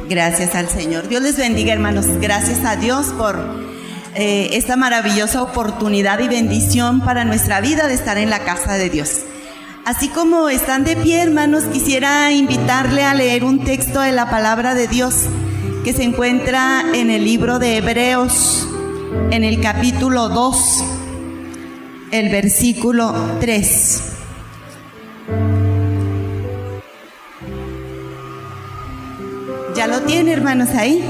Gracias al Señor. Dios les bendiga, hermanos. Gracias a Dios por esta maravillosa oportunidad y bendición para nuestra vida de estar en la casa de Dios. Así como están de pie, hermanos, quisiera invitarle a leer un texto de la palabra de Dios que se encuentra en el libro de Hebreos, en el capítulo 2, el versículo 3. ¿Ya lo tiene, hermanos, ahí?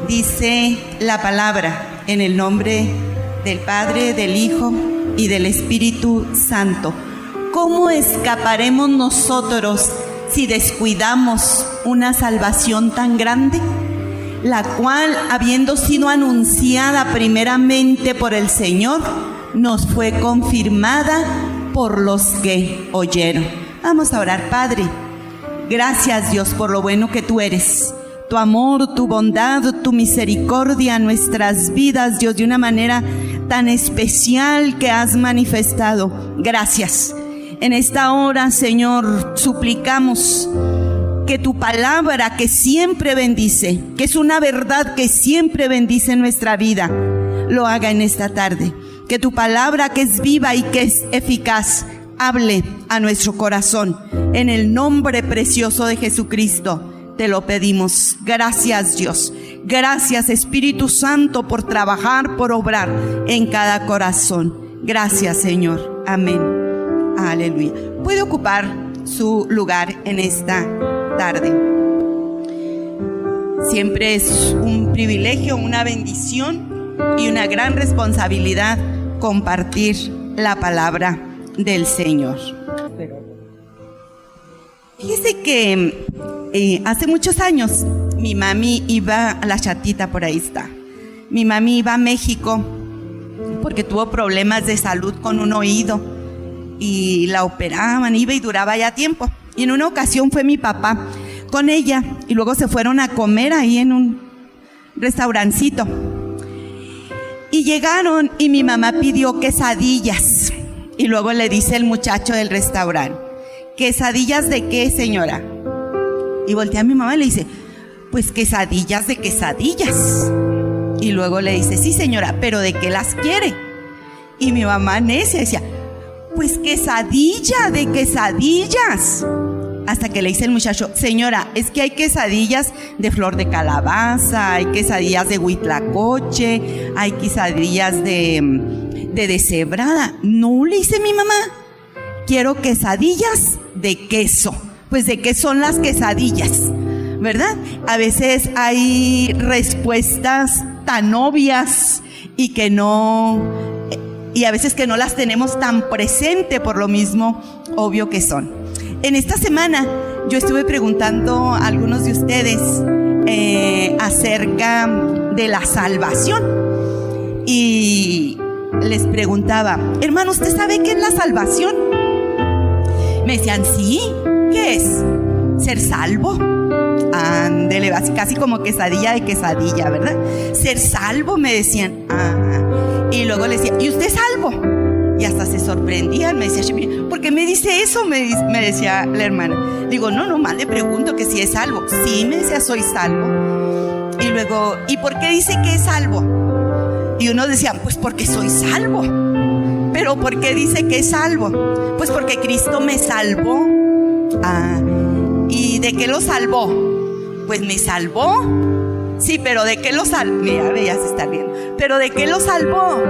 Dice la palabra, en el nombre del Padre, del Hijo y del Espíritu Santo. ¿Cómo escaparemos nosotros si descuidamos una salvación tan grande? La cual, habiendo sido anunciada primeramente por el Señor, nos fue confirmada por los que oyeron. Vamos a orar. Padre, gracias, Dios, por lo bueno que tú eres. Tu amor, tu bondad, tu misericordia en nuestras vidas, Dios, de una manera tan especial que has manifestado. Gracias. En esta hora, Señor, suplicamos que tu palabra, que siempre bendice, que es una verdad que siempre bendice nuestra vida, lo haga en esta tarde. Que tu palabra, que es viva y que es eficaz, hable a nuestro corazón. En el nombre precioso de Jesucristo te lo pedimos. Gracias, Dios. Gracias, Espíritu Santo, por trabajar, por obrar en cada corazón. Gracias, Señor. Amén. Aleluya. Puede ocupar su lugar en esta tarde. Siempre es un privilegio, una bendición y una gran responsabilidad compartir la palabra del Señor. Fíjese que hace muchos años mi mami iba a la chatita, por ahí está. Mi mami iba a México porque tuvo problemas de salud con un oído y la operaban, iba y duraba ya tiempo. Y en una ocasión fue mi papá con ella y luego se fueron a comer ahí en un restaurancito. Y llegaron y mi mamá pidió quesadillas. Y luego le dice el muchacho del restaurante: ¿quesadillas de qué, señora? Y voltea a mi mamá y le dice: pues quesadillas de quesadillas. Y luego le dice: sí, señora, pero ¿de qué las quiere? Y mi mamá necia decía: pues quesadilla de quesadillas. Hasta que le dice el muchacho: señora, es que hay quesadillas de flor de calabaza, hay quesadillas de huitlacoche, hay quesadillas de deshebrada. No, le dice mi mamá, quiero quesadillas de queso. Pues ¿de qué son las quesadillas? ¿Verdad? A veces hay respuestas tan obvias y que no, y a veces que no las tenemos tan presente por lo mismo obvio que son. En esta semana yo estuve preguntando a algunos de ustedes acerca de la salvación y les preguntaba: hermano, ¿usted sabe qué es la salvación? Me decían: sí. ¿Qué es? Ser salvo. Ándele, casi como quesadilla de quesadilla, ¿verdad? Ser salvo, me decían. Y luego le decía: ¿y usted es salvo? Y hasta se sorprendían, me decía: ¿por qué me dice eso? Me decía la hermana. Digo: no, más le pregunto que si es salvo. Sí, me decía: soy salvo. Y luego: ¿y por qué dice que es salvo? Y uno decía: pues porque soy salvo. ¿Pero por qué dice que es salvo? Pues porque Cristo me salvó. ¿Y de qué lo salvó? Pues me salvó. Sí, pero ¿de qué lo salvó? Mira, ya se está riendo. ¿Pero de qué lo salvó?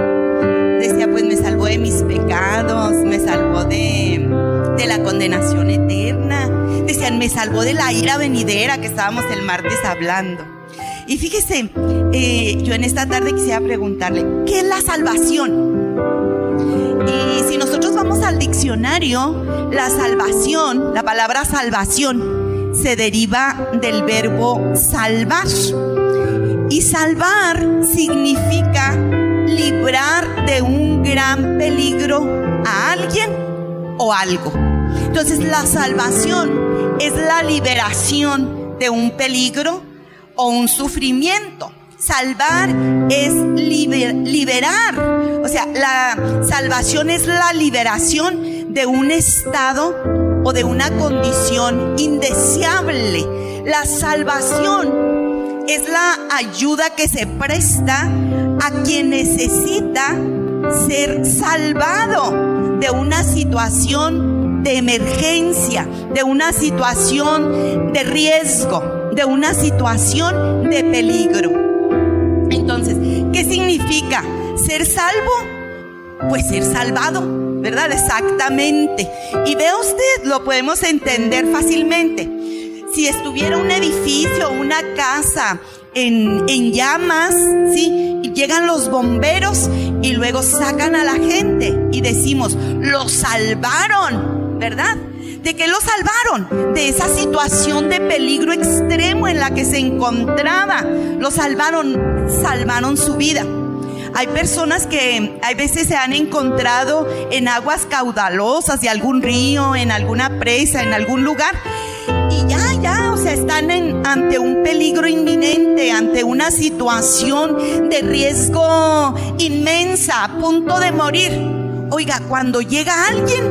Decía: pues me salvó de mis pecados, me salvó de la condenación eterna. Decían: me salvó de la ira venidera, que estábamos el martes hablando. Y fíjese, yo en esta tarde quisiera preguntarle: ¿qué es la salvación? Y si nosotros vamos al diccionario, la salvación, la palabra salvación, se deriva del verbo salvar. Y salvar significa librar de un gran peligro a alguien o algo. Entonces la salvación es la liberación de un peligro o un sufrimiento. Salvar es liberar. O sea, la salvación es la liberación de un estado o de una condición indeseable. La salvación es la ayuda que se presta a quien necesita ser salvado de una situación de emergencia, de una situación de riesgo, de una situación de peligro. Entonces, ¿qué significa ser salvo? Pues ser salvado, ¿verdad? Exactamente. Y vea usted, lo podemos entender fácilmente. Si estuviera un edificio, una casa en llamas, ¿sí? Y llegan los bomberos y luego sacan a la gente y decimos, lo salvaron, ¿verdad? ¿De qué lo salvaron? De esa situación de peligro extremo en la que se encontraba. Lo salvaron su vida. Hay personas que hay veces se han encontrado en aguas caudalosas de algún río, en alguna presa, en algún lugar, y o sea, están ante un peligro inminente, ante una situación de riesgo inmensa, a punto de morir. Oiga, cuando llega alguien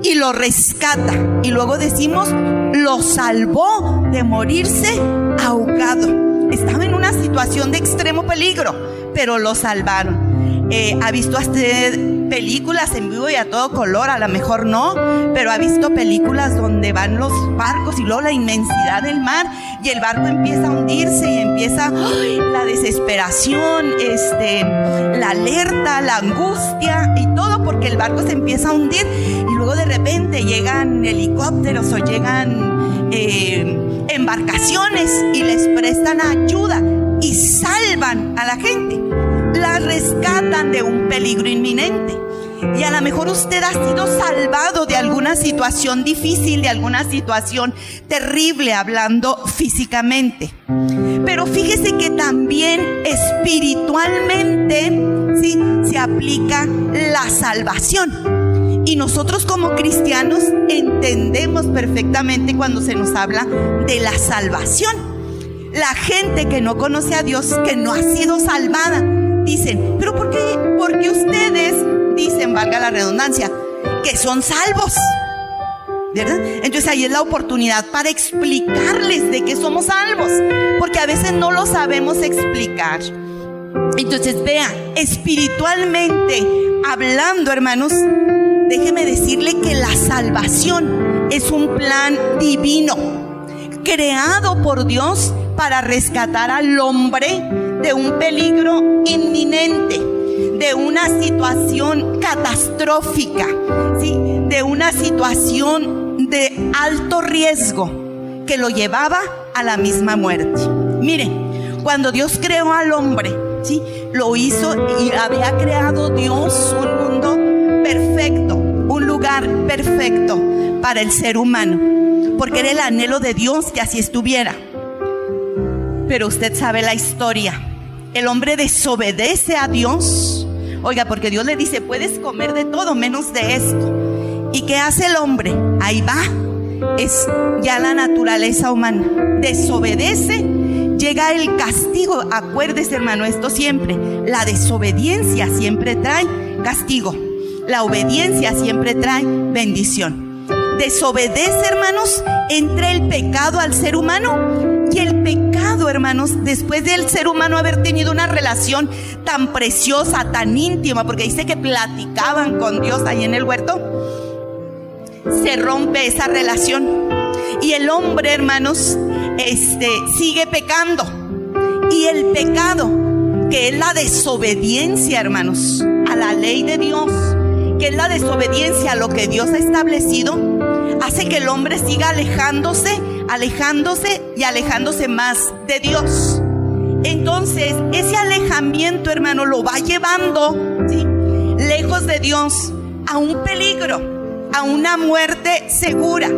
y lo rescata, y luego decimos, lo salvó de morirse ahogado. Estaba en una situación de extremo peligro, pero lo salvaron. ¿Ha visto usted películas en vivo y a todo color? A lo mejor no, pero ha visto películas donde van los barcos y luego la inmensidad del mar y el barco empieza a hundirse y empieza la desesperación, la alerta, la angustia y todo, porque el barco se empieza a hundir y luego de repente llegan helicópteros o llegan embarcaciones y les prestan ayuda y salvan a la gente. La rescatan de un peligro inminente. Y a lo mejor usted ha sido salvado de alguna situación difícil, de alguna situación terrible, hablando físicamente. Pero fíjese que también espiritualmente, ¿sí?, se aplica la salvación. Y nosotros como cristianos entendemos perfectamente cuando se nos habla de la salvación. La gente que no conoce a Dios, que no ha sido salvada, dicen, pero ¿por qué ustedes dicen, valga la redundancia, que son salvos? ¿Verdad? Entonces ahí es la oportunidad para explicarles de qué somos salvos, porque a veces no lo sabemos explicar. Entonces vea, espiritualmente hablando, hermanos, déjeme decirle que la salvación es un plan divino, creado por Dios para rescatar al hombre de un peligro inminente, de una situación catastrófica, ¿sí?, de una situación de alto riesgo que lo llevaba a la misma muerte. Mire, cuando Dios creó al hombre, ¿sí?, lo hizo y había creado Dios un mundo perfecto, un lugar perfecto para el ser humano, porque era el anhelo de Dios que así estuviera. Pero usted sabe la historia. El hombre desobedece a Dios. Oiga, porque Dios le dice, puedes comer de todo menos de esto. ¿Y qué hace el hombre? Ahí va. Es ya la naturaleza humana. Desobedece, llega el castigo. Acuérdese, hermano, esto siempre. La desobediencia siempre trae castigo. La obediencia siempre trae bendición. Desobedece, hermanos, entra el pecado al ser humano. Y el pecado, hermanos, después del ser humano haber tenido una relación tan preciosa, tan íntima, porque dice que platicaban con Dios ahí en el huerto, se rompe esa relación. Y el hombre, hermanos, sigue pecando. Y el pecado, que es la desobediencia, hermanos, a la ley de Dios, que es la desobediencia a lo que Dios ha establecido, hace que el hombre siga alejándose y alejándose más de Dios. Entonces ese alejamiento, hermano, lo va llevando, ¿sí?, lejos de Dios, a un peligro, a una muerte segura.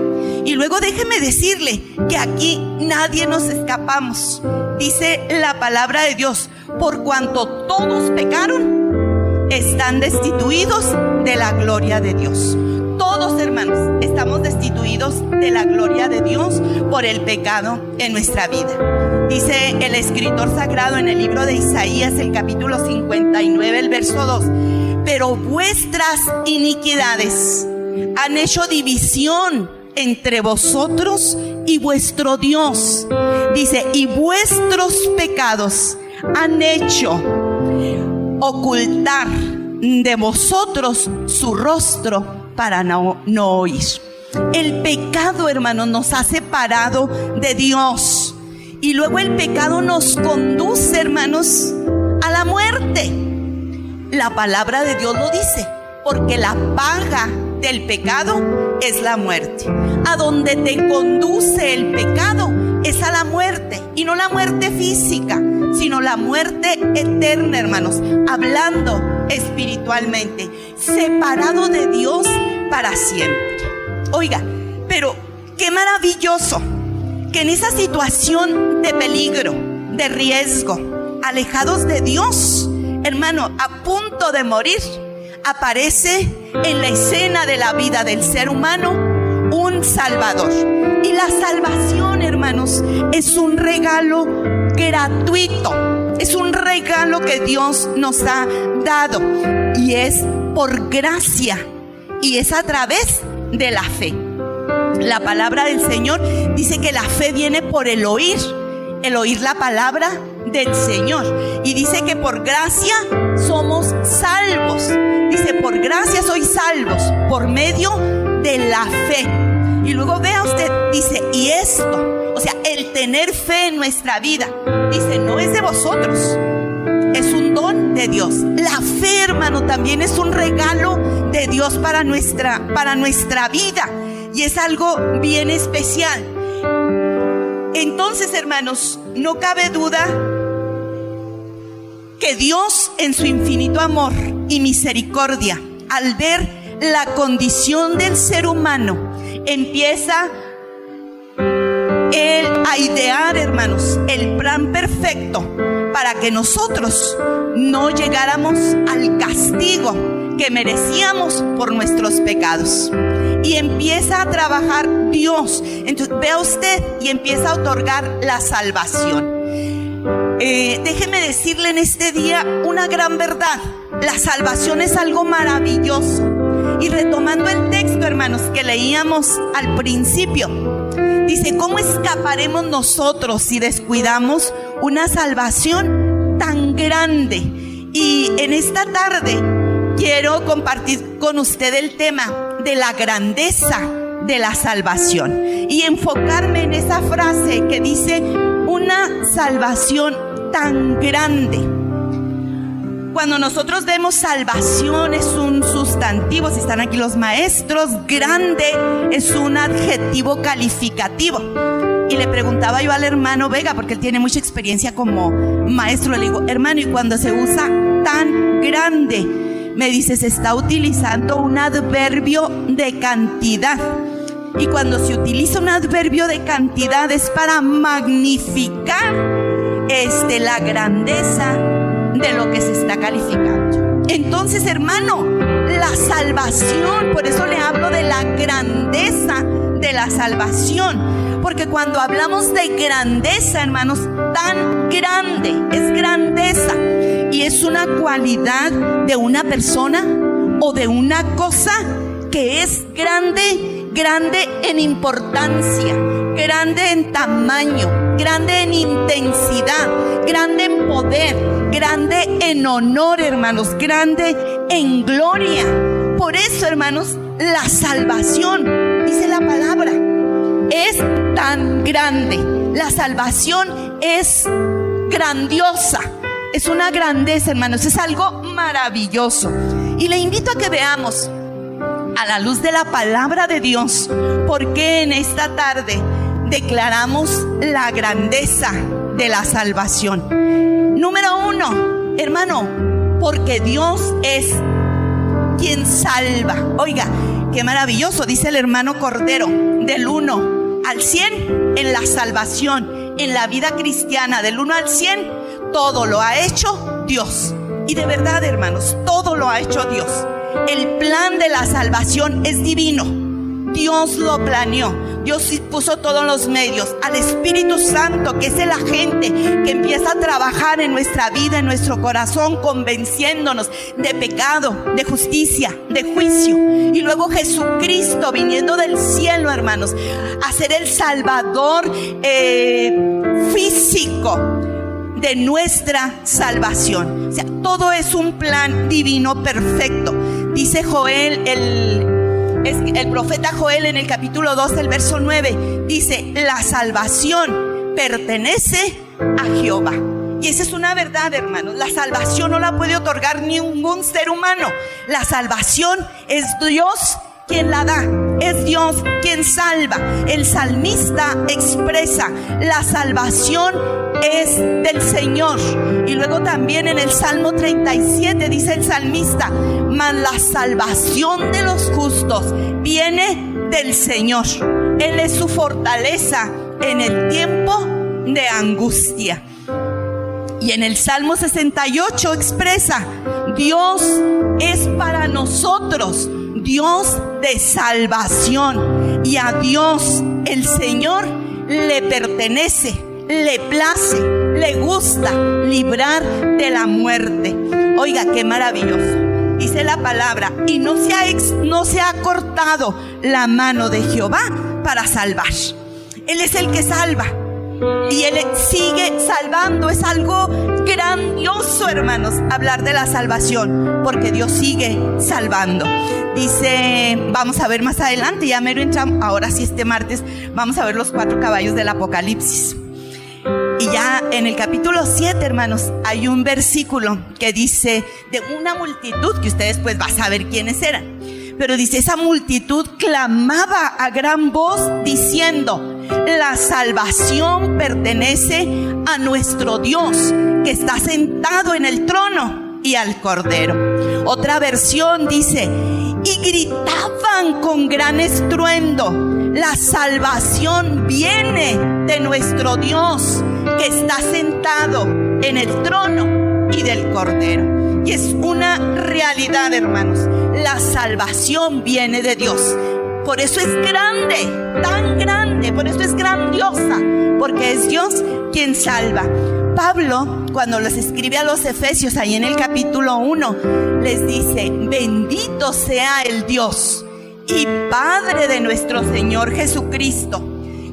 Y luego déjeme decirle que aquí nadie nos escapamos. Dice la palabra de Dios, por cuanto todos pecaron, están destituidos de la gloria de Dios. Todos, hermanos, estamos destituidos de la gloria de Dios por el pecado en nuestra vida. Dice el escritor sagrado en el libro de Isaías, el capítulo 59, el verso 2: pero vuestras iniquidades han hecho división entre vosotros y vuestro Dios. Dice, y vuestros pecados han hecho ocultar de vosotros su rostro para no oír. El pecado, hermanos, nos ha separado de Dios. Y luego el pecado nos conduce, hermanos, a la muerte. La palabra de Dios lo dice, porque la paga del pecado es la muerte. A donde te conduce el pecado es a la muerte, y no la muerte física, sino la muerte eterna, hermanos, hablando espiritualmente, separado de Dios para siempre. Oiga, pero qué maravilloso que en esa situación de peligro, de riesgo, alejados de Dios, hermano, a punto de morir, aparece en la escena de la vida del ser humano un Salvador. Y la salvación, hermanos, es un regalo gratuito, es un regalo que Dios nos ha dado, y es por gracia, y es a través de la fe. La palabra del Señor dice que la fe viene por el oír la palabra del Señor, y dice que por gracia somos salvos. Dice, por gracia sois salvos por medio de la fe. Y luego vea usted, dice, y esto, o sea, el tener fe en nuestra vida, dice, no es de vosotros, es un don de Dios. La fe, hermano, también es un regalo de Dios para nuestra vida, y es algo bien especial. Entonces, hermanos, no cabe duda que Dios, en su infinito amor y misericordia, al ver la condición del ser humano, empieza Él a idear, hermanos, el plan perfecto para que nosotros no llegáramos al castigo que merecíamos por nuestros pecados. Y empieza a trabajar Dios. Entonces, vea usted, y empieza a otorgar la salvación. Déjeme decirle en este día una gran verdad. La salvación es algo maravilloso. Y retomando el texto, hermanos, que leíamos al principio, dice, ¿cómo escaparemos nosotros si descuidamos una salvación tan grande? Y en esta tarde quiero compartir con usted el tema de la grandeza de la salvación, y enfocarme en esa frase que dice, una salvación tan grande. Cuando nosotros vemos salvación, es un sustantivo, si están aquí los maestros, grande es un adjetivo calificativo. Y le preguntaba yo al hermano Vega, porque él tiene mucha experiencia como maestro, le digo, hermano, ¿y cuando se usa tan grande? Me dice, se está utilizando un adverbio de cantidad. Y cuando se utiliza un adverbio de cantidad es para magnificar la grandeza de lo que se está calificando. Entonces, hermano, la salvación, por eso le hablo de la grandeza de la salvación, porque cuando hablamos de grandeza, hermanos, tan grande es grandeza, y es una cualidad de una persona o de una cosa que es grande, grande en importancia, grande en tamaño, grande en intensidad, grande en poder, grande en honor, hermanos, grande en gloria. Por eso, hermanos, la salvación, dice la palabra, es tan grande. La salvación es grandiosa, es una grandeza, hermanos, es algo maravilloso. Y le invito a que veamos a la luz de la palabra de Dios, porque en esta tarde declaramos la grandeza de la salvación. Número 1, hermano, porque Dios es quien salva. Oiga, qué maravilloso, dice el hermano Cordero, del 1 al 100 en la salvación, en la vida cristiana, del 1 al 100, todo lo ha hecho Dios. Y de verdad, hermanos, todo lo ha hecho Dios. El plan de la salvación es divino. Dios lo planeó. Dios puso todos los medios, al Espíritu Santo, que es el agente que empieza a trabajar en nuestra vida, en nuestro corazón, convenciéndonos de pecado, de justicia, de juicio. Y luego Jesucristo viniendo del cielo, hermanos, a ser el Salvador físico de nuestra salvación. O sea, todo es un plan divino perfecto. Dice Joel, el profeta Joel en el capítulo 2, el verso 9, dice: la salvación pertenece a Jehová. Y esa es una verdad, hermanos. La salvación no la puede otorgar ningún ser humano. La salvación es Dios quien la da, es Dios quien salva. El salmista expresa: la salvación es del Señor. Y luego también en el Salmo 37 dice el salmista: mas la salvación de los justos viene del Señor. Él es su fortaleza en el tiempo de angustia. Y en el Salmo 68 expresa: Dios es para nosotros Dios de salvación, y a Dios el Señor le pertenece, le place, le gusta librar de la muerte. Oiga, qué maravilloso. Dice la palabra: y no se ha cortado la mano de Jehová para salvar. Él es el que salva y Él sigue salvando. Es algo grandioso, hermanos, hablar de la salvación, porque Dios sigue salvando. Dice, vamos a ver más adelante, ya mero entramos, ahora sí este martes, vamos a ver los 4 caballos del Apocalipsis. Y ya en el capítulo 7, hermanos, hay un versículo que dice de una multitud, que ustedes pues van a saber quiénes eran. Pero dice: esa multitud clamaba a gran voz diciendo: la salvación pertenece a nuestro Dios, que está sentado en el trono, y al Cordero. Otra versión dice: y gritaban con gran estruendo: la salvación viene de nuestro Dios, que está sentado en el trono y del Cordero. Y es una realidad, hermanos. La salvación viene de Dios. Por eso es grande, tan grande, por eso es grandiosa, porque es Dios quien salva. Pablo, cuando los escribe a los Efesios, ahí en el capítulo 1, les dice: bendito sea el Dios y Padre de nuestro Señor Jesucristo,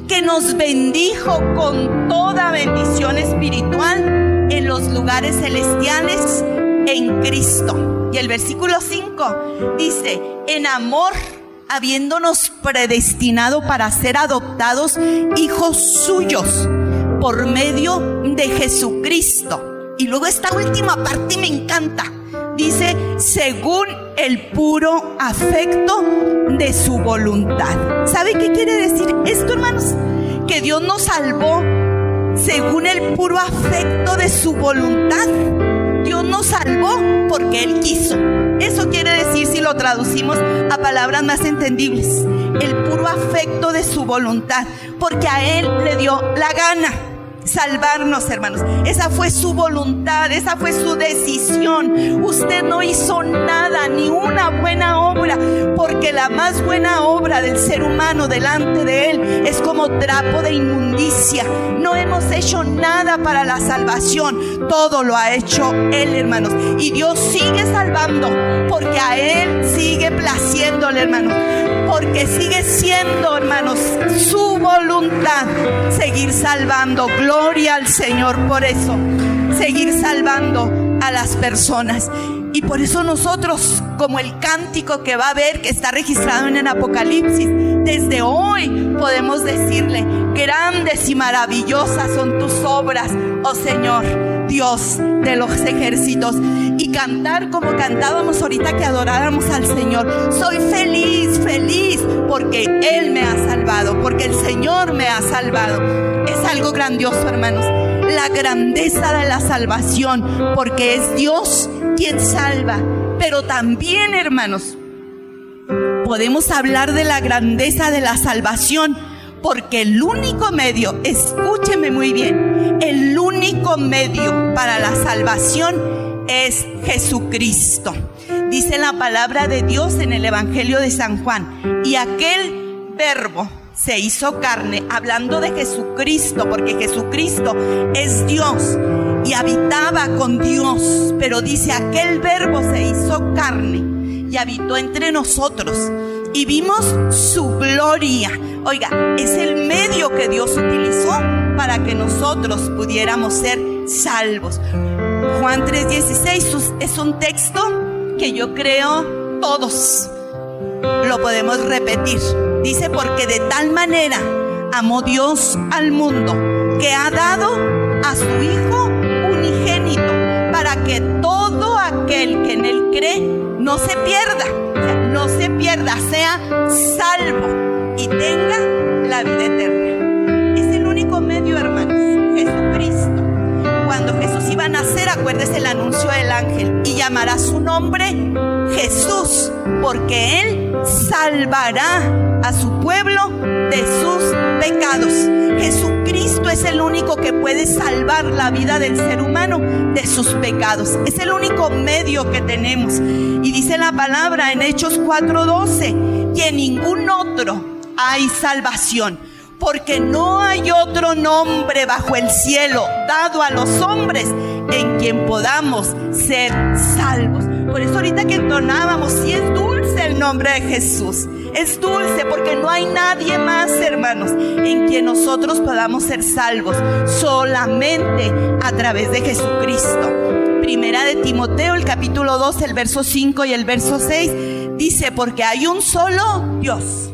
que nos bendijo con toda bendición espiritual en los lugares celestiales en Cristo. Y el versículo 5 dice: en amor, habiéndonos predestinado para ser adoptados hijos suyos por medio de Jesucristo. Y luego esta última parte me encanta. Dice: según el puro afecto de su voluntad. ¿Sabe qué quiere decir esto, hermanos? Que Dios nos salvó según el puro afecto de su voluntad. Dios nos salvó porque Él quiso. Eso quiere decir, si lo traducimos a palabras más entendibles, el puro afecto de su voluntad, porque a Él le dio la gana salvarnos, hermanos. Esa fue su voluntad, esa fue su decisión. Usted no hizo nada, ni una buena obra, porque la más buena obra del ser humano delante de Él es como trapo de inmundicia. No hemos hecho nada para la salvación, todo lo ha hecho Él, hermanos. Y Dios sigue salvando, porque a Él sigue placiéndole, hermanos, porque sigue siendo, hermanos, su voluntad seguir salvando. Gloria al Señor por eso, seguir salvando a las personas. Y por eso nosotros, como el cántico que va a ver, que está registrado en el Apocalipsis, desde hoy podemos decirle: grandes y maravillosas son tus obras, oh Señor, Dios de los ejércitos. Y cantar como cantábamos ahorita que adorábamos al Señor: soy feliz, feliz, porque Él me ha salvado, porque el Señor me ha salvado. Es algo grandioso, hermanos, la grandeza de la salvación, porque es Dios quien salva. Pero también, hermanos, podemos hablar de la grandeza de la salvación, porque el único medio, escúcheme muy bien, el único medio para la salvación es Jesucristo. Dice la palabra de Dios en el Evangelio de San Juan: y aquel verbo se hizo carne, hablando de Jesucristo, porque Jesucristo es Dios y habitaba con Dios. Pero dice, aquel verbo se hizo carne y habitó entre nosotros y vimos su gloria. Oiga, es el medio que Dios utilizó para que nosotros pudiéramos ser salvos. Juan 3:16 es un texto que yo creo todos lo podemos repetir. Dice, porque de tal manera amó Dios al mundo, que ha dado a su Hijo unigénito, para que todo aquel que en él cree no se pierda, sea salvo y tenga la vida eterna. Es el único medio, hermanos, Jesucristo. Cuando Jesús iba a nacer, acuérdese el anuncio del ángel, y llamará su nombre Jesús, porque él salvará a su pueblo de sus pecados. Jesucristo es el único que puede salvar la vida del ser humano de sus pecados. Es el único medio que tenemos. Y dice la palabra en Hechos 4:12, y en ningún otro hay salvación, porque no hay otro nombre bajo el cielo dado a los hombres en quien podamos ser salvos. Por eso ahorita que entonábamos, sí es dulce el nombre de Jesús. Es dulce porque no hay nadie más, hermanos, en quien nosotros podamos ser salvos, solamente a través de Jesucristo. Primera de Timoteo, el capítulo 2, el verso 5 y el verso 6, dice, porque hay un solo Dios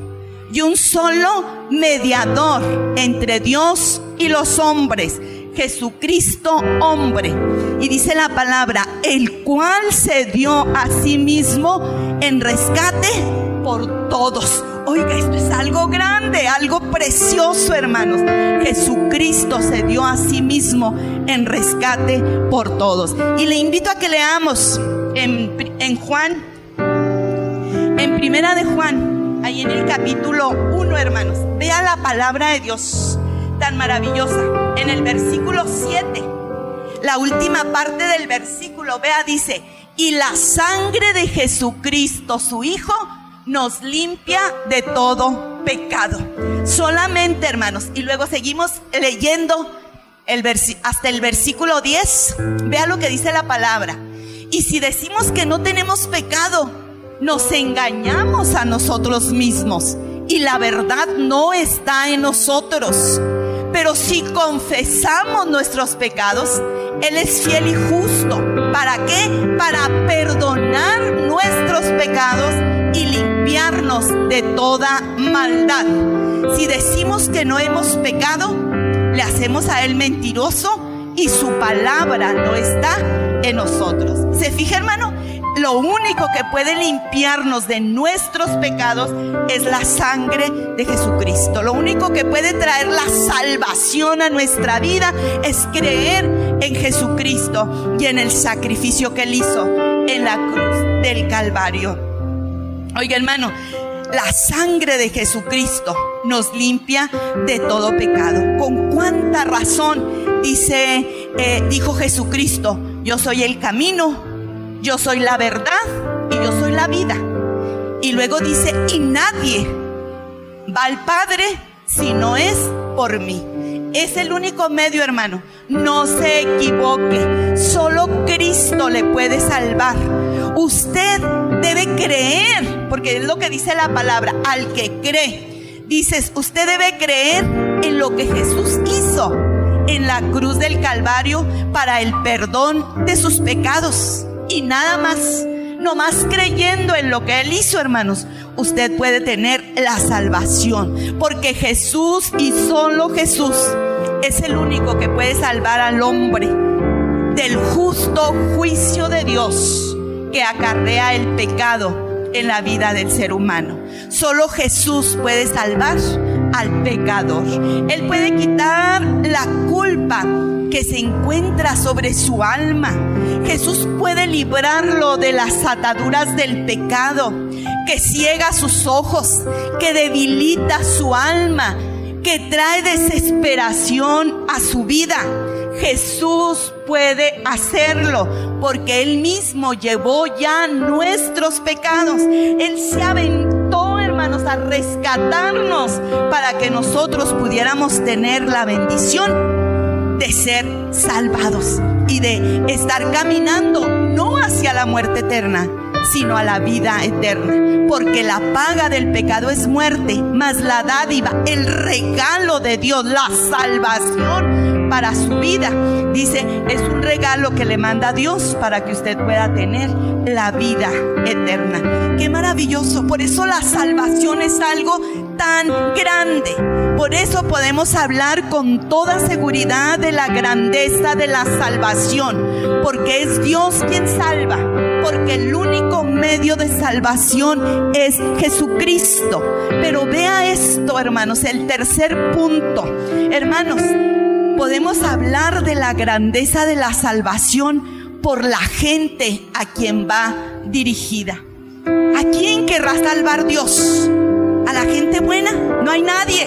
y un solo mediador entre Dios y los hombres, Jesucristo hombre. Y dice la palabra, el cual se dio a sí mismo en rescate por todos. Oiga, esto es algo grande, algo precioso, hermanos. Jesucristo se dio a sí mismo en rescate por todos. Y le invito a que leamos en Juan, en Primera de Juan, ahí en el capítulo 1, hermanos. Vea la palabra de Dios tan maravillosa. En el versículo 7, la última parte del versículo, vea, dice, y la sangre de Jesucristo, su Hijo, nos limpia de todo pecado. Solamente, hermanos, y luego seguimos leyendo hasta el versículo 10. Vea lo que dice la palabra. Y si decimos que no tenemos pecado, nos engañamos a nosotros mismos y la verdad no está en nosotros. Pero si confesamos nuestros pecados, Él es fiel y justo. ¿Para qué? Para perdonar nuestros pecados y limpiarnos de toda maldad. Si decimos que no hemos pecado, le hacemos a Él mentiroso y su palabra no está en nosotros. ¿Se fija, hermano? Lo único que puede limpiarnos de nuestros pecados es la sangre de Jesucristo. Lo único que puede traer la salvación a nuestra vida es creer en Jesucristo y en el sacrificio que Él hizo en la cruz del Calvario. Oiga, hermano, la sangre de Jesucristo nos limpia de todo pecado. ¿Con cuánta razón dijo Jesucristo? Yo soy el camino, yo soy la verdad y yo soy la vida. Y luego dice, y nadie va al Padre si no es por mí. Es el único medio, hermano. No se equivoque. Solo Cristo le puede salvar. Usted debe creer, porque es lo que dice la palabra, al que cree. Dices, usted debe creer en lo que Jesús hizo en la cruz del Calvario para el perdón de sus pecados. Y nada más, nomás creyendo en lo que Él hizo, hermanos, usted puede tener la salvación. Porque Jesús y solo Jesús es el único que puede salvar al hombre del justo juicio de Dios que acarrea el pecado en la vida del ser humano. Solo Jesús puede salvar al pecador. Él puede quitar la culpa que se encuentra sobre su alma. Jesús puede librarlo de las ataduras del pecado que ciega sus ojos, que debilita su alma, que trae desesperación a su vida. Jesús puede hacerlo porque Él mismo llevó ya nuestros pecados. Él se aventó, hermano, hermanos, a rescatarnos para que nosotros pudiéramos tener la bendición de ser salvados y de estar caminando no hacia la muerte eterna, sino a la vida eterna. Porque la paga del pecado es muerte, mas la dádiva, el regalo de Dios, la salvación para su vida, dice, es un regalo que le manda Dios para que usted pueda tener la vida eterna. ¡Qué maravilloso! Por eso la salvación es algo tan grande. Por eso podemos hablar con toda seguridad de la grandeza de la salvación, porque es Dios quien salva, porque el único medio de salvación es Jesucristo. Pero vea esto, hermanos, el tercer punto. Hermanos, podemos hablar de la grandeza de la salvación por la gente a quien va dirigida. ¿A quién querrá salvar Dios? ¿A la gente buena? No hay nadie.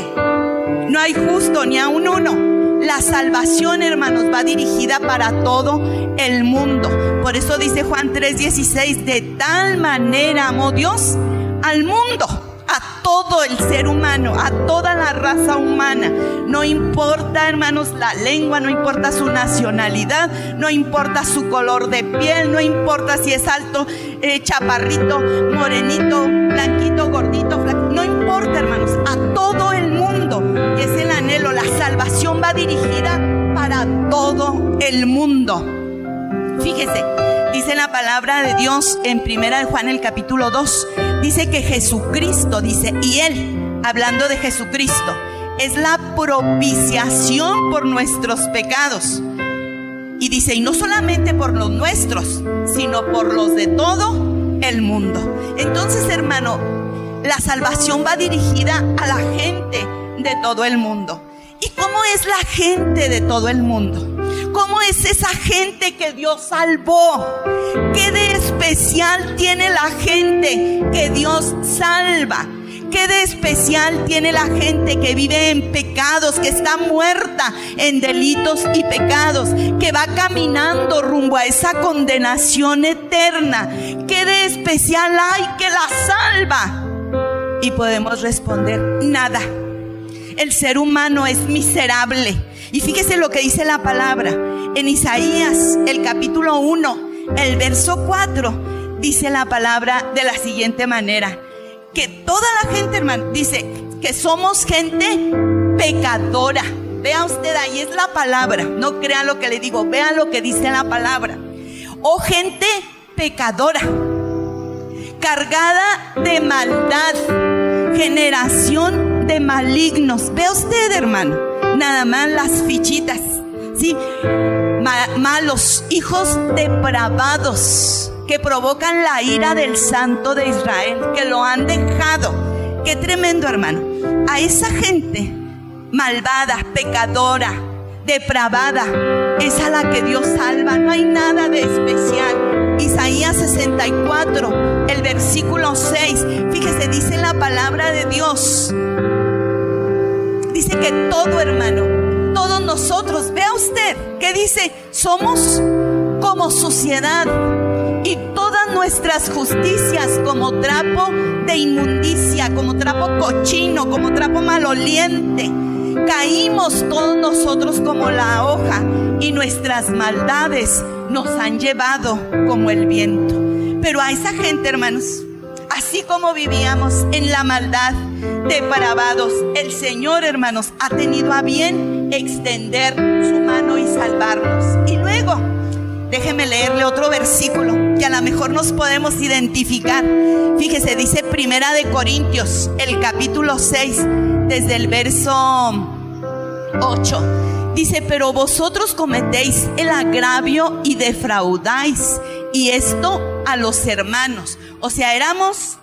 No hay justo ni a un uno. La salvación, hermanos, va dirigida para todo el mundo. Por eso dice Juan 3:16, de tal manera amó Dios al mundo, a todo el ser humano, a toda la raza humana. No importa, hermanos, la lengua, no importa su nacionalidad, no importa su color de piel, no importa si es alto, chaparrito, morenito, blanquito, gordito, flaco. No importa, hermanos, a todo el mundo. Y es el anhelo, la salvación va dirigida para todo el mundo. Fíjese, dice la palabra de Dios en 1 de Juan el capítulo 2, dice que Jesucristo, dice, y Él, hablando de Jesucristo, es la propiciación por nuestros pecados. Y dice, y no solamente por los nuestros, sino por los de todo el mundo. Entonces, hermano, la salvación va dirigida a la gente de todo el mundo. ¿Y cómo es la gente de todo el mundo? ¿Cómo es esa gente que Dios salvó? ¿Qué de especial tiene la gente que Dios salva? ¿Qué de especial tiene la gente que vive en pecados, que está muerta en delitos y pecados, que va caminando rumbo a esa condenación eterna? ¿Qué de especial hay que la salva? Y podemos responder, nada. El ser humano es miserable. Y fíjese lo que dice la palabra en Isaías, el capítulo 1, el verso 4, dice la palabra de la siguiente manera, que toda la gente, hermano, dice que somos gente pecadora. Vea usted, ahí es la palabra, no crea lo que le digo, vea lo que dice la palabra. Oh, gente pecadora, cargada de maldad, generación de malignos. Vea usted, hermano, nada más las fichitas, ¿sí? Malos, hijos depravados, que provocan la ira del Santo de Israel, que lo han dejado. Qué tremendo, hermano. A esa gente malvada, pecadora, depravada, es a la que Dios salva. No hay nada de especial. Isaías 64, el versículo 6, fíjese, dice la palabra de Dios, dice que todo, hermano, todos nosotros, vea usted, que dice, somos como suciedad, y todas nuestras justicias como trapo de inmundicia, como trapo cochino, como trapo maloliente. Caímos todos nosotros como la hoja, y nuestras maldades nos han llevado como el viento. Pero a esa gente, hermanos, así como vivíamos en la maldad, depravados, el Señor, hermanos, ha tenido a bien extender su mano y salvarnos. Y luego, déjeme leerle otro versículo que a lo mejor nos podemos identificar. Fíjese, dice 1 de Corintios, el capítulo 6, desde el verso 8. Dice, pero vosotros cometéis el agravio y defraudáis, y esto a los hermanos. O sea, éramos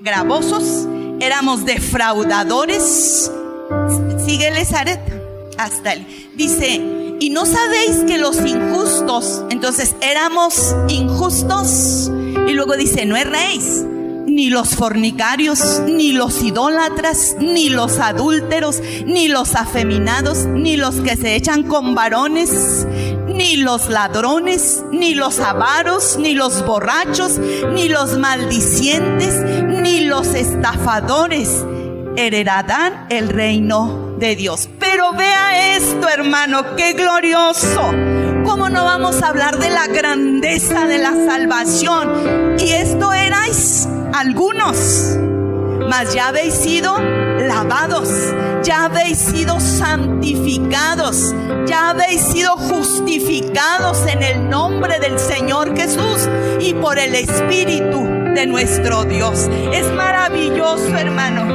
gravosos, éramos defraudadores. Síguele, Zaret, hasta él. Dice, y no sabéis que los injustos, entonces éramos injustos. Y luego dice, no erréis, ni los fornicarios, ni los idólatras, ni los adúlteros, ni los afeminados, ni los que se echan con varones, ni los ladrones, ni los avaros, ni los borrachos, ni los maldicientes, ni los estafadores heredarán el reino de Dios. Pero vea esto, hermano, qué glorioso. ¿Cómo no vamos a hablar de la grandeza de la salvación? Y esto erais algunos, mas ya habéis sido lavados, ya habéis sido santificados, ya habéis sido justificados en el nombre del Señor Jesús y por el Espíritu de nuestro Dios. Es maravilloso, hermano.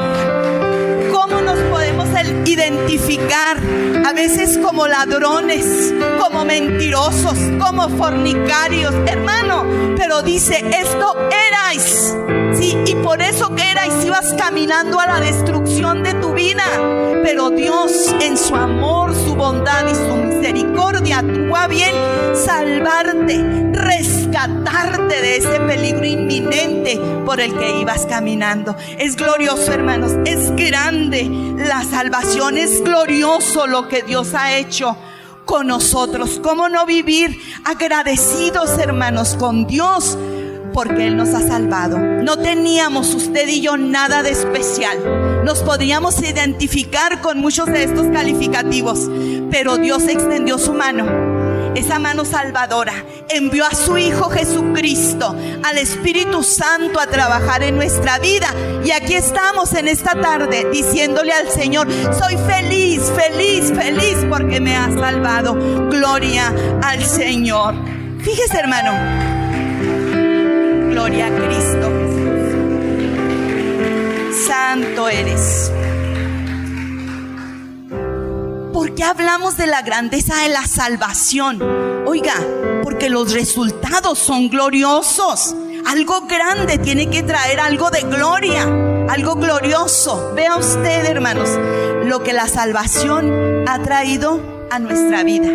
¿Cómo nos podemos identificar? A veces como ladrones, como mentirosos, como fornicarios, hermano. Pero dice, esto erais, sí, y por eso que erais ibas caminando a la destrucción de tu vida. Pero Dios, en su amor, su bondad y su misericordia, tuvo a bien salvarte, rescatarte de ese peligro inminente por el que ibas caminando. Es glorioso, hermanos, es grande la salvación, es glorioso lo que Dios ha hecho con nosotros. ¿Cómo no vivir agradecidos, hermanos, con Dios? Porque Él nos ha salvado. No teníamos usted y yo nada de especial. Nos podíamos identificar con muchos de estos calificativos, pero Dios extendió su mano, esa mano salvadora, envió a su Hijo Jesucristo, al Espíritu Santo a trabajar en nuestra vida. Y aquí estamos en esta tarde diciéndole al Señor, soy feliz, feliz, feliz porque me ha salvado. Gloria al Señor. Fíjese, hermano, gloria a Cristo Jesús. Santo eres. ¿Por qué hablamos de la grandeza de la salvación? Oiga, porque los resultados son gloriosos. Algo grande tiene que traer algo de gloria, algo glorioso. Vea usted, hermanos, lo que la salvación ha traído a nuestra vida.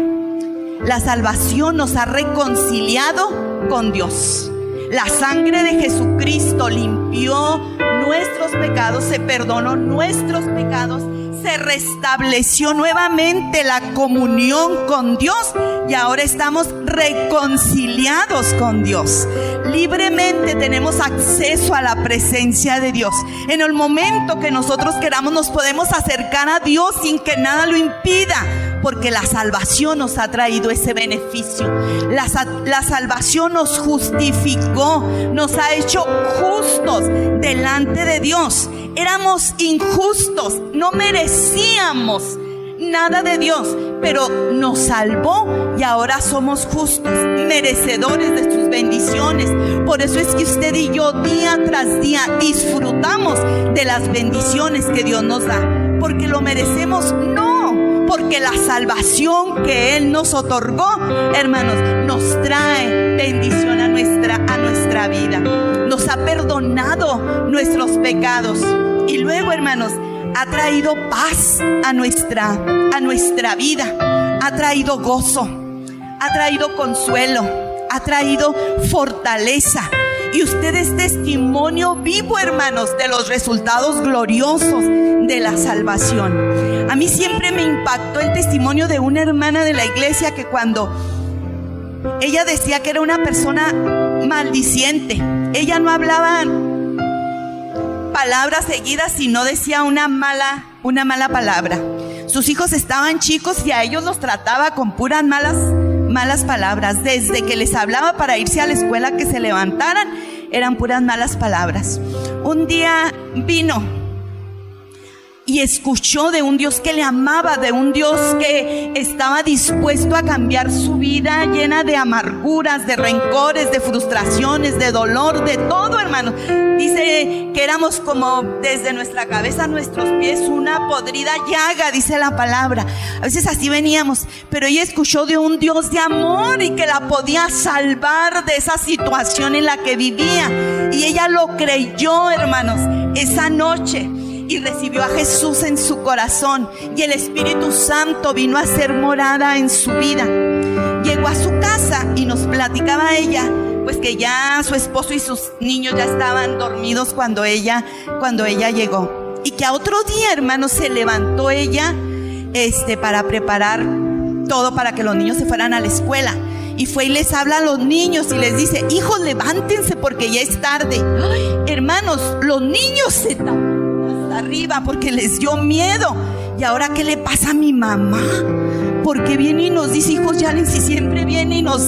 La salvación nos ha reconciliado con Dios. La sangre de Jesucristo limpió nuestros pecados, se perdonó nuestros pecados, se restableció nuevamente la comunión con Dios y ahora estamos reconciliados con Dios. Libremente tenemos acceso a la presencia de Dios. En el momento que nosotros queramos nos podemos acercar a Dios sin que nada lo impida, porque la salvación nos ha traído ese beneficio. La salvación nos justificó, nos ha hecho justos delante de Dios. Éramos injustos, no merecíamos nada de Dios, pero nos salvó y ahora somos justos, merecedores de sus bendiciones. Por eso es que usted y yo día tras día disfrutamos de las bendiciones que Dios nos da, porque lo merecemos, no, porque la salvación que Él nos otorgó, hermanos, nos trae bendición a nuestra vida. Nos ha perdonado nuestros pecados y luego, hermanos, ha traído paz a nuestra vida, ha traído gozo, ha traído consuelo, ha traído fortaleza. Y usted es testimonio vivo, hermanos, de los resultados gloriosos de la salvación. A mí siempre me impactó el testimonio de una hermana de la iglesia que cuando ella decía que era una persona maldiciente, ella no hablaba palabras seguidas, sino decía una mala palabra. Sus hijos estaban chicos y a ellos los trataba con puras malas palabras. Desde que les hablaba para irse a la escuela, que se levantaran, eran puras malas palabras. Un día vino y escuchó de un Dios que le amaba, de un Dios que estaba dispuesto a cambiar su vida llena de amarguras, de rencores, de frustraciones, de dolor, de todo, hermanos. Dice que éramos como desde nuestra cabeza a nuestros pies una podrida llaga, dice la palabra. A veces así veníamos, pero ella escuchó de un Dios de amor y que la podía salvar de esa situación en la que vivía. Y ella lo creyó, hermanos, esa noche. Y recibió a Jesús en su corazón. Y el Espíritu Santo vino a hacer morada en su vida. Llegó a su casa y nos platicaba ella, pues que ya su esposo y sus niños ya estaban dormidos cuando ella llegó. Y que a otro día, hermanos, se levantó ella para preparar todo para que los niños se fueran a la escuela. y fue y les habla a los niños y les dice: hijos, levántense porque ya es tarde. Ay, hermanos, los niños se tapan hasta arriba porque les dio miedo. ¿Y ahora qué le pasa a mi mamá? Porque viene y nos dice: hijos, ya les, y siempre viene y nos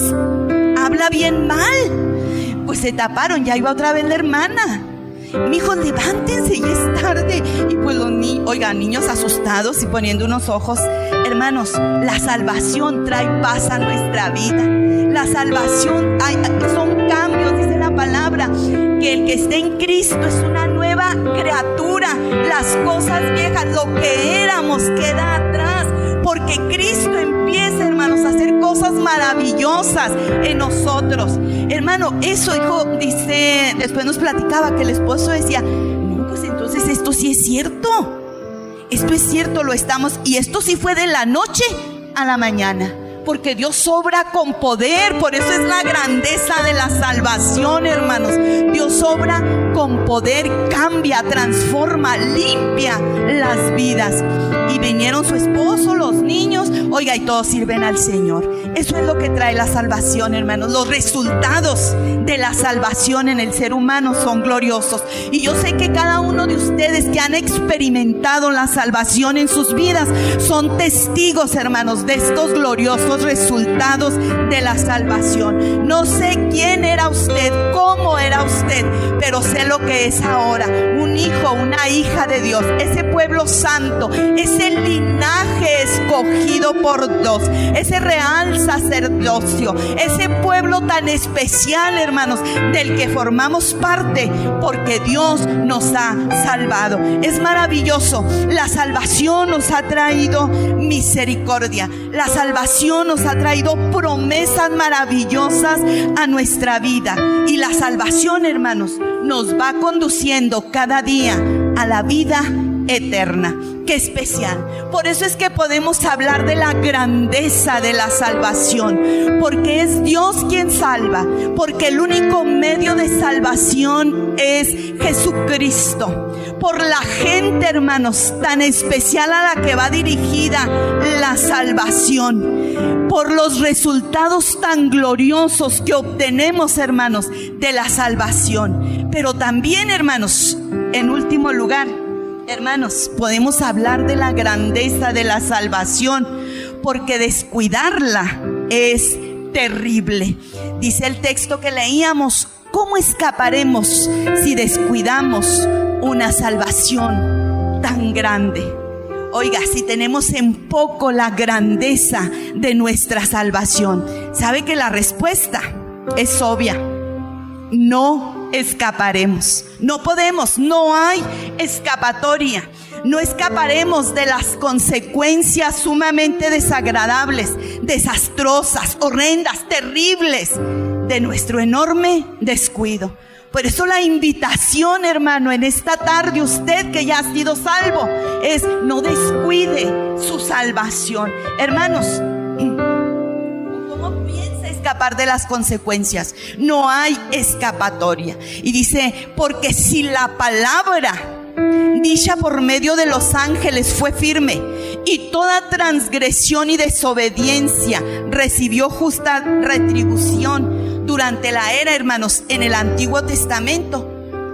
habla bien mal. Pues se taparon, ya iba otra vez la hermana: mijos, levántense, ya es tarde. Y pues los niños asustados y poniendo unos ojos. Hermanos, la salvación trae paz a nuestra vida. La salvación son cambios, dice la palabra, que el que esté en Cristo es una nueva criatura. Las cosas viejas, lo que éramos, queda atrás, porque Cristo empieza, hermanos, a hacer cosas maravillosas en nosotros. Hermano, eso, hijo, dice, después nos platicaba que el esposo decía: no, pues entonces esto sí es cierto. Esto es cierto, lo estamos. Y esto sí fue de la noche a la mañana, porque Dios obra con poder. Por eso es la grandeza de la salvación, hermanos. Dios obra con poder, cambia, transforma, limpia las vidas. Y vinieron su esposo, los niños, oiga, y todos sirven al Señor. Eso es lo que trae la salvación, hermanos. Los resultados de la salvación en el ser humano son gloriosos. Y yo sé que cada uno de ustedes que han experimentado la salvación en sus vidas son testigos, hermanos, de estos gloriosos resultados de la salvación. No sé quién era usted, cómo era usted, pero sé lo que es ahora: un hijo, una hija de Dios, ese pueblo santo, ese linaje escogido por Dios, ese real sacerdocio, ese pueblo tan especial, hermanos, del que formamos parte, porque Dios nos ha salvado. Es maravilloso. La salvación nos ha traído misericordia. La salvación nos ha traído promesas maravillosas a nuestra vida. Y la salvación, hermanos, nos va conduciendo cada día a la vida eterna. Qué especial. Por eso es que podemos hablar de la grandeza de la salvación, porque es Dios quien salva, porque el único medio de salvación es Jesucristo. Por la gente, hermanos, tan especial a la que va dirigida la salvación, por los resultados tan gloriosos que obtenemos, hermanos, de la salvación. Pero también, hermanos, en último lugar, hermanos, podemos hablar de la grandeza de la salvación, porque descuidarla es terrible. Dice el texto que leíamos: ¿cómo escaparemos si descuidamos una salvación tan grande? Oiga, si tenemos en poco la grandeza de nuestra salvación, ¿sabe que la respuesta es obvia? No escaparemos. No podemos, no hay escapatoria. No escaparemos de las consecuencias sumamente desagradables, desastrosas, horrendas, terribles de nuestro enorme descuido. Por eso la invitación, hermano, en esta tarde, usted que ya ha sido salvo, es: no descuide su salvación. Hermanos, ¿cómo piensa escapar de las consecuencias? No hay escapatoria. Y dice: porque si la palabra dicha por medio de los ángeles fue firme, y toda transgresión y desobediencia recibió justa retribución durante la era, hermanos, en el Antiguo Testamento,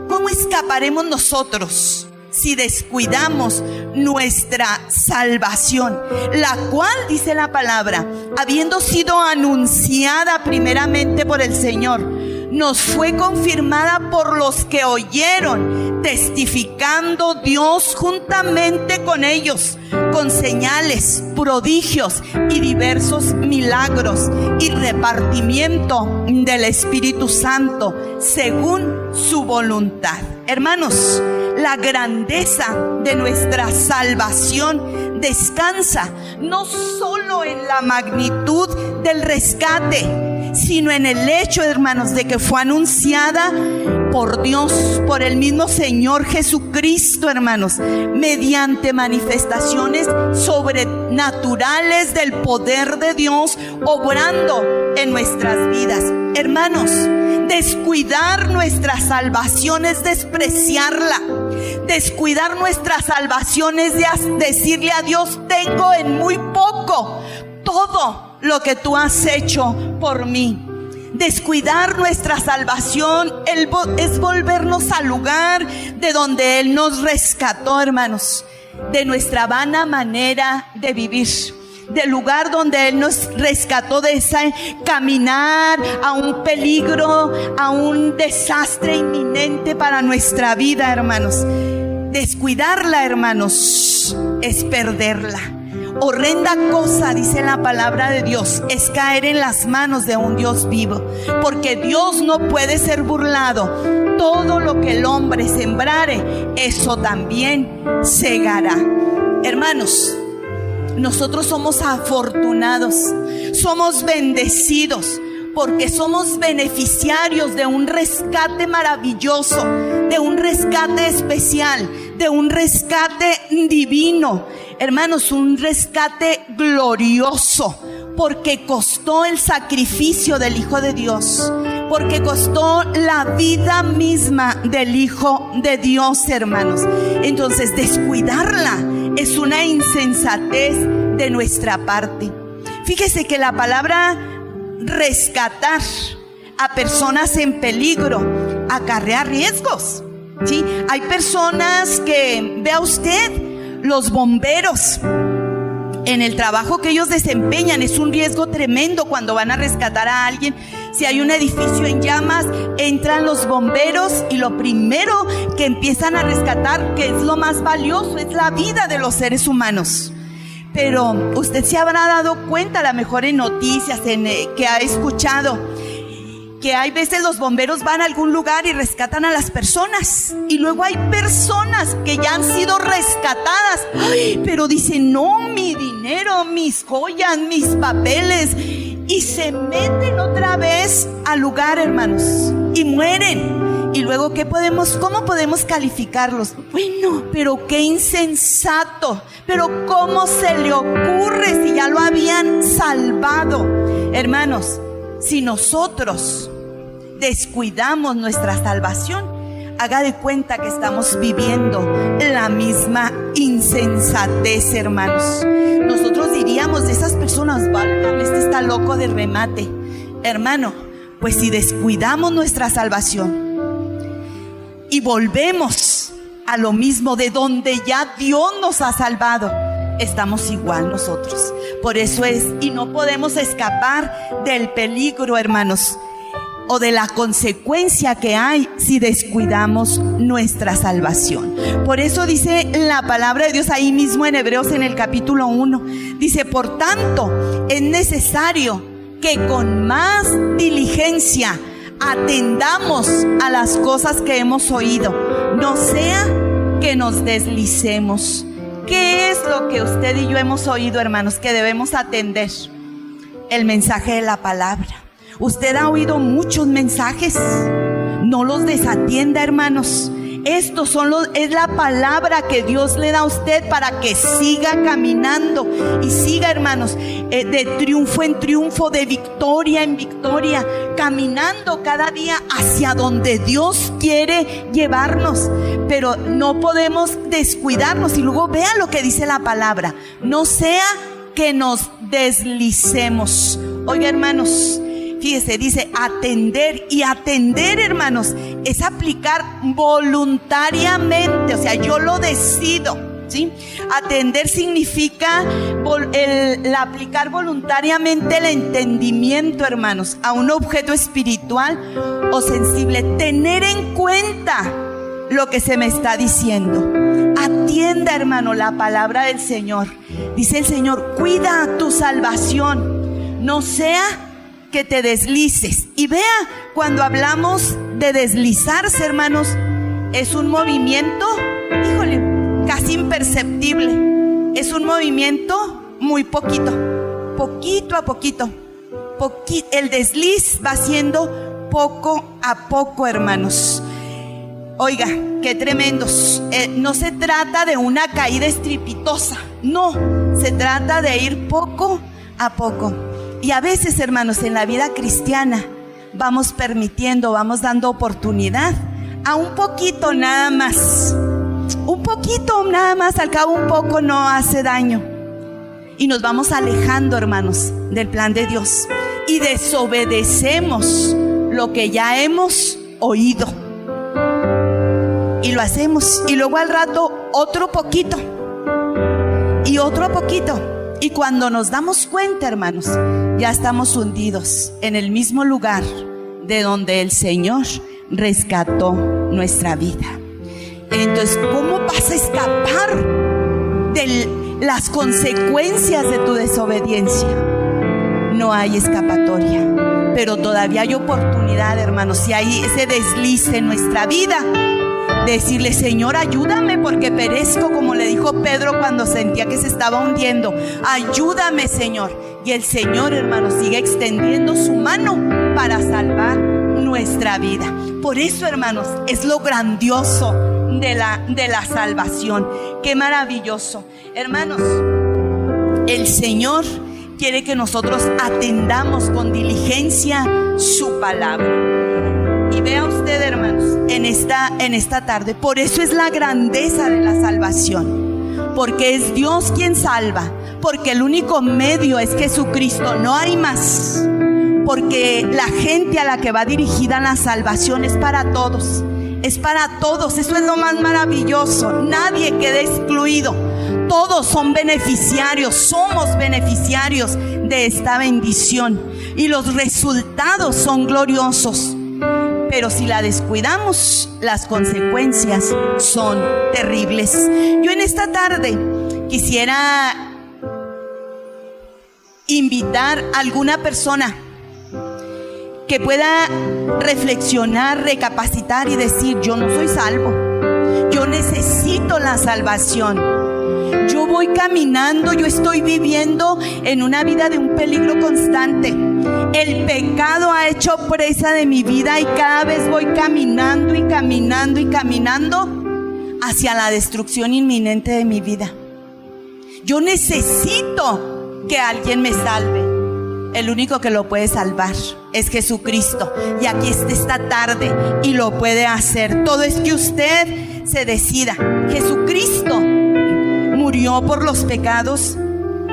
¿cómo escaparemos nosotros si descuidamos nuestra salvación? La cual, dice la palabra, habiendo sido anunciada primeramente por el Señor, nos fue confirmada por los que oyeron, testificando Dios juntamente con ellos, con señales, prodigios y diversos milagros, y repartimiento del Espíritu Santo según su voluntad. Hermanos, la grandeza de nuestra salvación descansa no solo en la magnitud del rescate, sino en el hecho, hermanos, de que fue anunciada por Dios, por el mismo Señor Jesucristo, hermanos, mediante manifestaciones sobrenaturales del poder de Dios obrando en nuestras vidas. Hermanos, descuidar nuestra salvación es despreciarla. Descuidar nuestra salvación es decirle a Dios: tengo en muy poco todo todo lo que tú has hecho por mí. Descuidar nuestra salvación es volvernos al lugar de donde Él nos rescató, hermanos, de nuestra vana manera de vivir, del lugar donde Él nos rescató de ese caminar a un peligro, a un desastre inminente para nuestra vida, hermanos. Descuidarla, hermanos, es perderla. Horrenda cosa, dice la palabra de Dios, es caer en las manos de un Dios vivo, porque Dios no puede ser burlado. Todo lo que el hombre sembrare, eso también segará. Hermanos, nosotros somos afortunados, somos bendecidos, porque somos beneficiarios de un rescate maravilloso, de un rescate especial, de un rescate divino. Hermanos, un rescate glorioso, porque costó el sacrificio del Hijo de Dios, porque costó la vida misma del Hijo de Dios, hermanos. Entonces, descuidarla es una insensatez de nuestra parte. Fíjese que la palabra rescatar a personas en peligro acarrea riesgos, ¿sí? Hay personas que, vea usted, los bomberos, en el trabajo que ellos desempeñan, es un riesgo tremendo cuando van a rescatar a alguien. Si hay un edificio en llamas, entran los bomberos y lo primero que empiezan a rescatar, que es lo más valioso, es la vida de los seres humanos. Pero usted se habrá dado cuenta, a lo mejor en noticias, que ha escuchado, que hay veces los bomberos van a algún lugar y rescatan a las personas, y luego hay personas que ya han sido rescatadas, pero dicen: no, mi dinero, mis joyas, mis papeles, y se meten otra vez al lugar, hermanos, y mueren. Y luego, ¿cómo podemos calificarlos? Bueno, pero qué insensato, pero ¿cómo se le ocurre si ya lo habían salvado? Hermanos, si nosotros descuidamos nuestra salvación, haga de cuenta que estamos viviendo la misma insensatez, hermanos. Nosotros diríamos de esas personas: válgame, este está loco de remate. Hermano, pues si descuidamos nuestra salvación y volvemos a lo mismo de donde ya Dios nos ha salvado, estamos igual nosotros. Por eso y no podemos escapar del peligro, hermanos, o de la consecuencia que hay si descuidamos nuestra salvación. Por eso dice la palabra de Dios ahí mismo en Hebreos, en el capítulo 1, dice: por tanto, es necesario que con más diligencia atendamos a las cosas que hemos oído, no sea que nos deslicemos. ¿Qué es lo que usted y yo hemos oído, hermanos, que debemos atender? El mensaje de la palabra. Usted ha oído muchos mensajes, no los desatienda, hermanos. Estos es la palabra que Dios le da a usted para que siga caminando y siga, hermanos, de triunfo en triunfo, de victoria en victoria, caminando cada día hacia donde Dios quiere llevarnos. Pero no podemos descuidarnos. Y luego vea lo que dice la palabra: no sea que nos deslicemos. Oiga, hermanos, fíjese, dice atender. Y atender, hermanos, es aplicar voluntariamente. O sea, yo lo decido, ¿sí? Atender significa aplicar voluntariamente el entendimiento, hermanos, a un objeto espiritual o sensible. Tener en cuenta lo que se me está diciendo. Atienda, hermano, la palabra del Señor. Dice el Señor: cuida tu salvación, no sea que te deslices. Y vea, cuando hablamos de deslizarse, hermanos, es un movimiento, híjole, casi imperceptible. Es un movimiento muy poquito a poquito. El desliz va siendo poco a poco, hermanos. Oiga, qué tremendos. No se trata de una caída estrepitosa, no, se trata de ir poco a poco. Y a veces, hermanos, en la vida cristiana vamos dando oportunidad a un poquito nada más. Un poquito nada más, al cabo un poco no hace daño. y nos vamos alejando, hermanos, del plan de Dios y desobedecemos lo que ya hemos oído. Y lo hacemos, y luego al rato otro poquito y otro poquito, y cuando nos damos cuenta, hermanos, ya estamos hundidos en el mismo lugar de donde el Señor rescató nuestra vida. Entonces, ¿cómo vas a escapar de las consecuencias de tu desobediencia? No hay escapatoria, pero todavía hay oportunidad, hermanos. Si hay ese desliz en nuestra vida, decirle: Señor, ayúdame porque perezco, como le dijo Pedro cuando sentía que se estaba hundiendo. Ayúdame, Señor. Y el Señor, hermanos, sigue extendiendo su mano para salvar nuestra vida. Por eso, hermanos, es lo grandioso de la salvación. Qué maravilloso. Hermanos, el Señor quiere que nosotros atendamos con diligencia su palabra. Y vea usted, hermanos, en esta tarde, por eso es la grandeza de la salvación, porque es Dios quien salva, porque el único medio es Jesucristo, no hay más, porque la gente a la que va dirigida la salvación es para todos, eso es lo más maravilloso, nadie queda excluido, todos son beneficiarios, somos beneficiarios de esta bendición y los resultados son gloriosos. Pero si la descuidamos, las consecuencias son terribles. Yo en esta tarde quisiera invitar a alguna persona que pueda reflexionar, recapacitar y decir: yo no soy salvo, yo necesito la salvación. Yo voy caminando, yo estoy viviendo en una vida de un peligro constante. El pecado ha hecho presa de mi vida y cada vez voy caminando y caminando y caminando hacia la destrucción inminente de mi vida. Yo necesito que alguien me salve. El único que lo puede salvar es Jesucristo. Y aquí está esta tarde y lo puede hacer. Todo es que usted se decida. Jesucristo murió por los pecados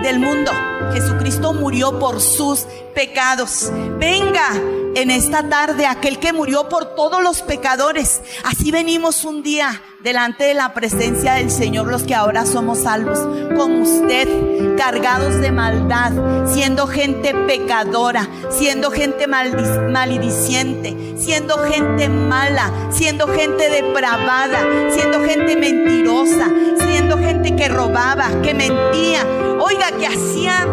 del mundo. Jesucristo murió por sus pecados. Venga en esta tarde aquel que murió por todos los pecadores. Así venimos un día delante de la presencia del Señor, los que ahora somos salvos, como usted, cargados de maldad, siendo gente pecadora, siendo gente malediciente, siendo gente mala, siendo gente depravada, siendo gente mentirosa, siendo gente que robaba, que mentía, oiga, que hacía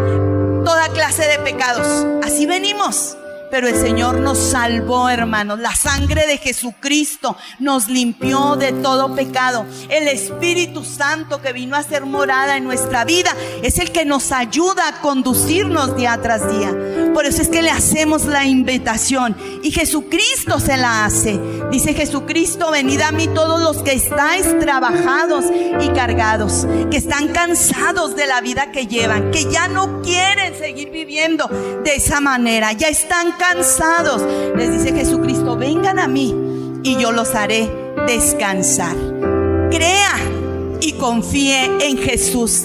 toda clase de pecados. Así venimos. Pero el Señor nos salvó, hermanos. La sangre de Jesucristo nos limpió de todo pecado. El Espíritu Santo que vino a hacer morada en nuestra vida es el que nos ayuda a conducirnos día tras día. Por eso es que le hacemos la invitación y Jesucristo se la hace. Dice Jesucristo: venid a mí todos los que estáis trabajados y cargados, que están cansados de la vida que llevan, que ya no quieren seguir viviendo de esa manera, ya están cansados. Les dice Jesucristo: vengan a mí y yo los haré descansar. Crea y confíe en Jesús.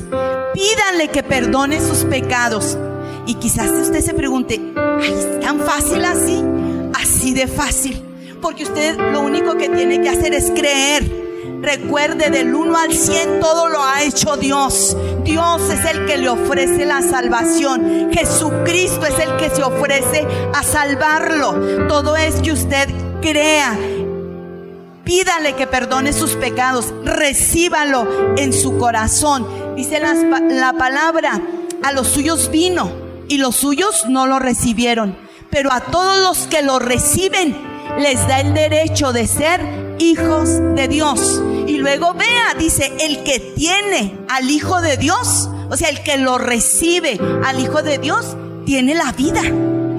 Pídanle que perdone sus pecados. Y quizás usted se pregunte: ay, ¿es tan fácil así? Así de fácil. Porque usted lo único que tiene que hacer es creer. Recuerde, del 1 al 100 todo lo ha hecho Dios. Dios es el que le ofrece la salvación. Jesucristo es el que se ofrece a salvarlo. Todo es que usted crea. Pídale que perdone sus pecados. Recíbalo en su corazón. Dice la palabra: a los suyos vino y los suyos no lo recibieron, pero a todos los que lo reciben les da el derecho de ser hijos de Dios. Y luego vea, dice: el que tiene al Hijo de Dios, o sea, el que lo recibe al Hijo de Dios, tiene la vida,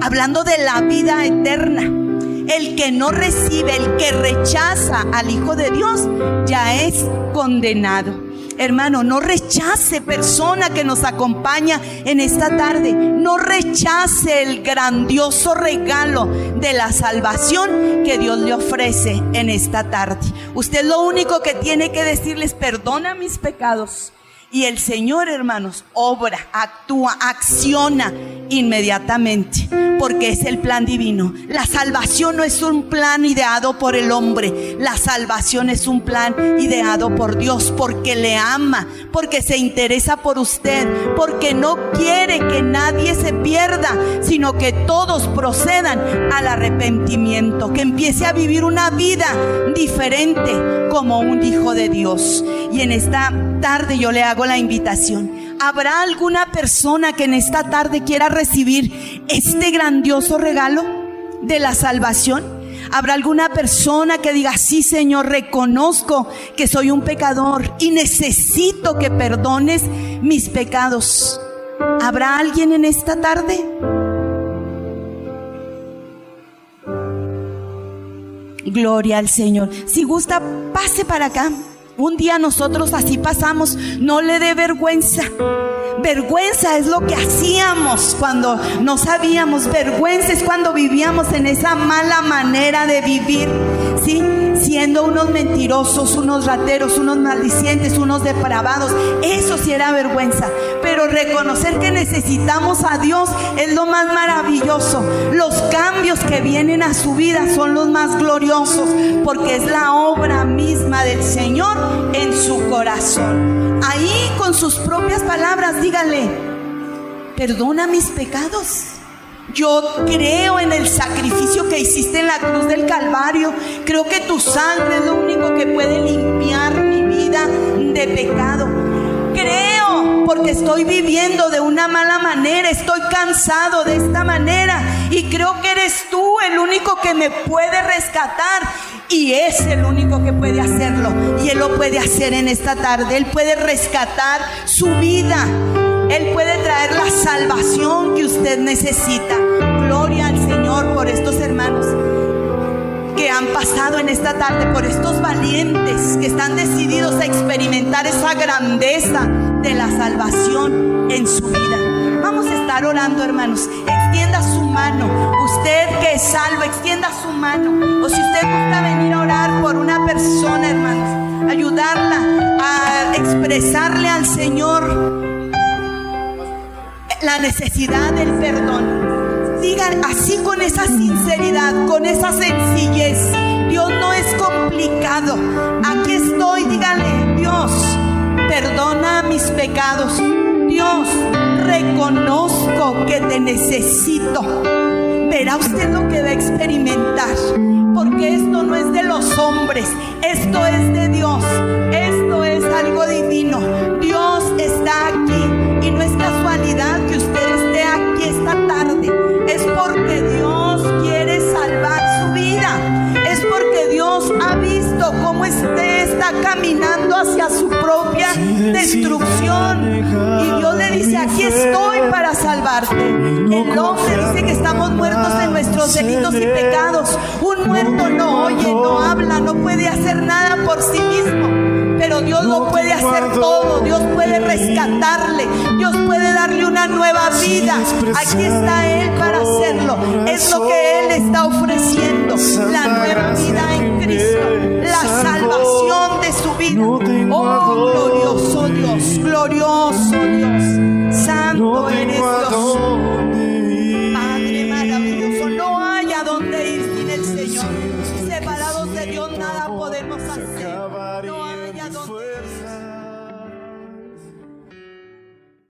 hablando de la vida eterna. El que no recibe, el que rechaza al Hijo de Dios, ya es condenado. Hermano, no rechace, persona que nos acompaña en esta tarde, no rechace el grandioso regalo de la salvación que Dios le ofrece en esta tarde. Usted lo único que tiene que decirles: perdona mis pecados, Y el Señor, hermanos, obra, actúa, acciona inmediatamente, porque es el plan divino. La salvación no es un plan ideado por el hombre. La salvación es un plan ideado por Dios, porque le ama, porque se interesa por usted, porque no quiere que nadie se pierda, sino que todos procedan al arrepentimiento, que empiece a vivir una vida diferente como un hijo de Dios. Y en esta tarde yo le hago la invitación. ¿Habrá alguna persona que en esta tarde quiera recibir este grandioso regalo de la salvación? ¿Habrá alguna persona que diga: sí, Señor, reconozco que soy un pecador y necesito que perdones mis pecados? ¿Habrá alguien en esta tarde? Gloria al Señor. Si gusta, pase para acá. Un día nosotros así pasamos. No le dé vergüenza. Vergüenza es lo que hacíamos cuando no sabíamos. Vergüenza es cuando vivíamos en esa mala manera de vivir, ¿sí? Siendo unos mentirosos, unos rateros, unos maldicientes, unos depravados. Eso sí era vergüenza. Pero reconocer que necesitamos a Dios es lo más maravilloso. Los cambios que vienen a su vida son los más gloriosos, porque es la obra misma del Señor en su corazón. Ahí, con sus propias palabras, dígale: perdona mis pecados. Yo creo en el sacrificio que hiciste en la cruz del Calvario. Creo que tu sangre es lo único que puede limpiar mi vida de pecado. Creo, porque estoy viviendo de una mala manera, estoy cansado de esta manera, y creo que eres tú el único que me puede rescatar, y es el único que puede hacerlo, y Él lo puede hacer en esta tarde. Él puede rescatar su vida. Él puede traer la salvación que usted necesita. Gloria al Señor por estos hermanos que han pasado en esta tarde, por estos valientes que están decididos a experimentar esa grandeza de la salvación en su vida. Vamos a estar orando, hermanos. Extienda su mano. Usted que es salvo, extienda su mano. O si usted gusta venir a orar por una persona, hermanos, ayudarla a expresarle al Señor la necesidad del perdón. Digan así, con esa sinceridad, con esa sencillez: Dios no es complicado. Aquí estoy. Díganle: Dios, perdona mis pecados. Dios, reconozco que te necesito. Verá usted lo que va a experimentar, porque esto no es de los hombres, esto es de Dios. Esto es algo divino. Dios está aquí, y no es casualidad que usted esté aquí esta tarde. Es porque Dios quiere salvar su vida. Es porque Dios ha visto cómo usted está caminando hacia su propia destrucción, y Dios le dice: aquí estoy para salvarte. El hombre dice que estamos muertos en nuestros delitos y pecados. Un muerto no oye, no habla, no puede hacer nada por sí mismo, pero Dios lo puede hacer todo. Dios puede rescatarle, Dios puede darle una nueva vida. Aquí está Él para hacerlo. Es lo que Él está ofreciendo: la nueva vida en Cristo, la salvación de su vida. Oh, glorioso Dios, glorioso Dios, santo eres Dios, Padre maravilloso. No hay a dónde ir sin el Señor. Separados de Dios nada podemos hacer. No hay a dónde ir.